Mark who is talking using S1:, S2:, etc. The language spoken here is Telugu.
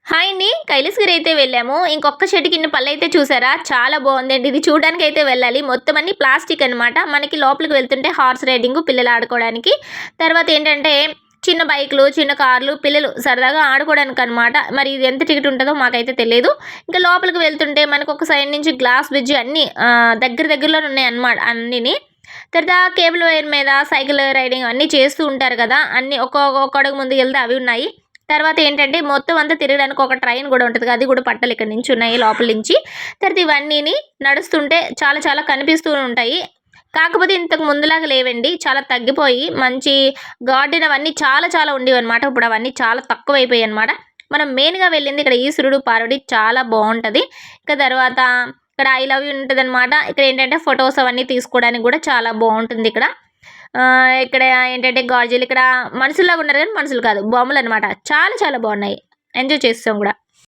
S1: హాయ్ అండి. కైలాసగిరి అయితే వెళ్ళాము. ఇంకొక్క చెట్టుకి ఇన్ని పళ్ళైతే చూసారా? చాలా బావుందండి. ఇది చూడడానికైతే వెళ్ళాలి. మొత్తం అన్నీ ప్లాస్టిక్ అనమాట. మనకి లోపలికి వెళ్తుంటే హార్స్ రైడింగు పిల్లలు ఆడుకోవడానికి. తర్వాత ఏంటంటే చిన్న బైకులు, చిన్న కార్లు పిల్లలు సరదాగా ఆడుకోవడానికనమాట. మరి ఇది ఎంత టికెట్ ఉంటదో మాకైతే తెలీదు. ఇంకా లోపలికి వెళ్తుంటే మనకు ఒక సైడ్ నుంచి గ్లాస్ బ్రిడ్జ్ అన్నీ దగ్గరలోనే ఉన్నాయన్నమాట అన్నీని. తర్వాత కేబుల్ వైర్ మీద సైకిల్ రైడింగ్ అన్నీ చేస్తూ ఉంటారు కదా! అన్నీ ఒక్క అడుగు ముందుకెళ్తే అవి ఉన్నాయి. తర్వాత ఏంటంటే మొత్తం అంతా తిరగడానికి ఒక ట్రైన్ గూడా ఉంటది. అది గూడా పట్టాలు ఇక్కడ నించున్నాయి లోపల నుంచి. తర్వాత ఇవన్నీని నడుస్తుంటే చాలా చాలా కనిపిస్తూ ఉంటాయి. కాకపోతే ఇంతకు ముందులాగా లేవండి. చాలా తగ్గిపోయి మంచి గార్డెన్ అవన్నీ చాలా చాలా ఉండేవన్నమాట. ఇప్పుడు అవన్నీ చాలా తక్కువైపోయాయన్నమాట. మనం మెయిన్‌గా వెళ్ళింది ఇక్కడ ఈశ్వరుడు, పార్వతి చాలా బావుంటది. ఇక తర్వాత ఇక్కడ ఐ లవ్ యూ ఉంటదన్నమాట. ఇక్కడ ఏంటంటే ఫోటోస్ అవన్నీ తీసుకోవడానికి గూడా చాలా బావుంటుందిక్కడ. ఇక్కడ ఏంటంటే గాజులు ఇక్కడ మనుషుల్లాగా ఉన్నారు గానీ మనుషులు కాదు. బొమ్మలనమాట. చాలా చాలా బావున్నాయి. ఎంజాయ్ చేసేసాం గూడా.